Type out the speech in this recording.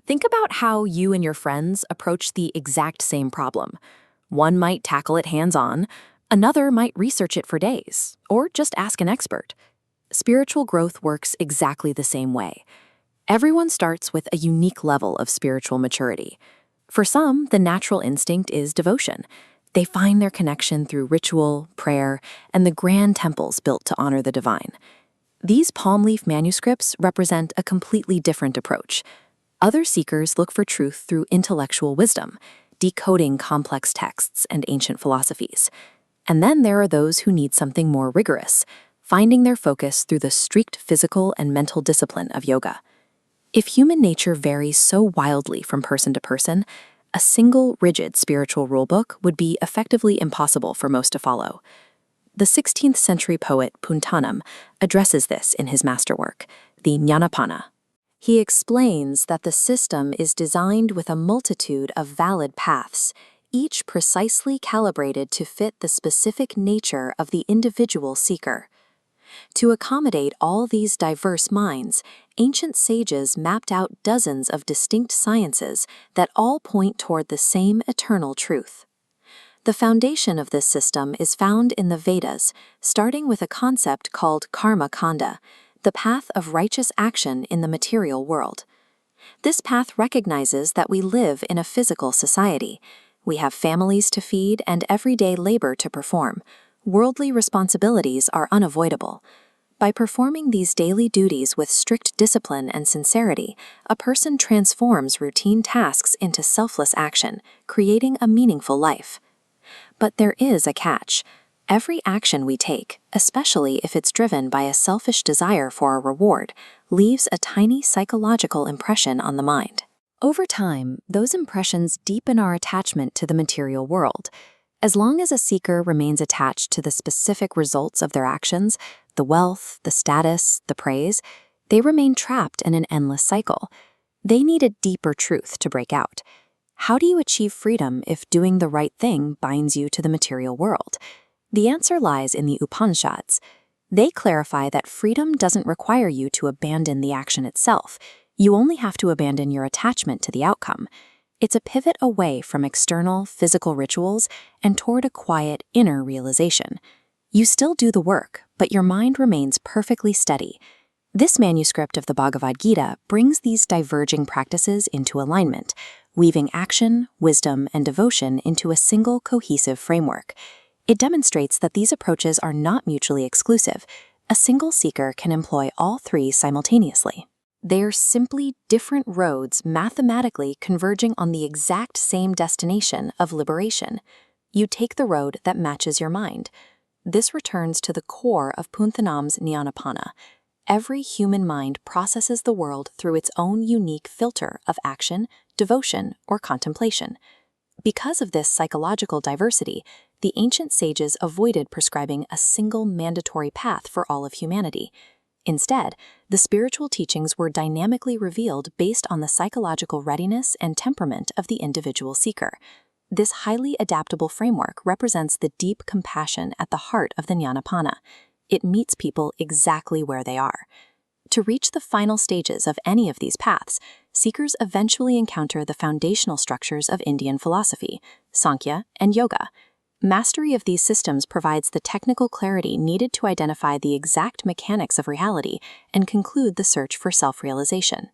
Think about how you and your friends approach the exact same problem. One might tackle it hands-on, another might research it for days, or just ask an expert. Spiritual growth works exactly the same way. Everyone starts with a unique level of spiritual maturity. For some, the natural instinct is devotion. They find their connection through ritual, prayer, and the grand temples built to honor the divine. These palm leaf manuscripts represent a completely different approach. Other seekers look for truth through intellectual wisdom, decoding complex texts and ancient philosophies. And then there are those who need something more rigorous, finding their focus through the strict physical and mental discipline of yoga. If human nature varies so wildly from person to person, a single, rigid spiritual rulebook would be effectively impossible for most to follow. The 16th century poet Poonthanam addresses this in his masterwork, the Jnanappana. He explains that the system is designed with a multitude of valid paths, each precisely calibrated to fit the specific nature of the individual seeker. To accommodate all these diverse minds, ancient sages mapped out dozens of distinct sciences that all point toward the same eternal truth. The foundation of this system is found in the Vedas, starting with a concept called Karma-khanda, the path of righteous action in the material world. This path recognizes that we live in a physical society. We have families to feed and everyday labor to perform. Worldly responsibilities are unavoidable. By performing these daily duties with strict discipline and sincerity, a person transforms routine tasks into selfless action, creating a meaningful life. But there is a catch. Every action we take, especially if it's driven by a selfish desire for a reward, leaves a tiny psychological impression on the mind. Over time, those impressions deepen our attachment to the material world. As long as a seeker remains attached to the specific results of their actions, the wealth, the status, the praise, they remain trapped in an endless cycle. They need a deeper truth to break out. How do you achieve freedom if doing the right thing binds you to the material world? The answer lies in the Upanishads. They clarify that freedom doesn't require you to abandon the action itself. You only have to abandon your attachment to the outcome. It's a pivot away from external, physical rituals and toward a quiet, inner realization. You still do the work, but your mind remains perfectly steady. This manuscript of the Bhagavad Gita brings these diverging practices into alignment, weaving action, wisdom, and devotion into a single cohesive framework. It demonstrates that these approaches are not mutually exclusive. A single seeker can employ all three simultaneously. They're simply different roads mathematically converging on the exact same destination of liberation. You take the road that matches your mind. This returns to the core of Poonthanam's Jnanappana. Every human mind processes the world through its own unique filter of action, devotion, or contemplation. Because of this psychological diversity, the ancient sages avoided prescribing a single mandatory path for all of humanity. Instead, the spiritual teachings were dynamically revealed based on the psychological readiness and temperament of the individual seeker. This highly adaptable framework represents the deep compassion at the heart of the Jnanappana. It meets people exactly where they are. To reach the final stages of any of these paths, seekers eventually encounter the foundational structures of Indian philosophy, Sankhya and Yoga. Mastery of these systems provides the technical clarity needed to identify the exact mechanics of reality and conclude the search for self-realization.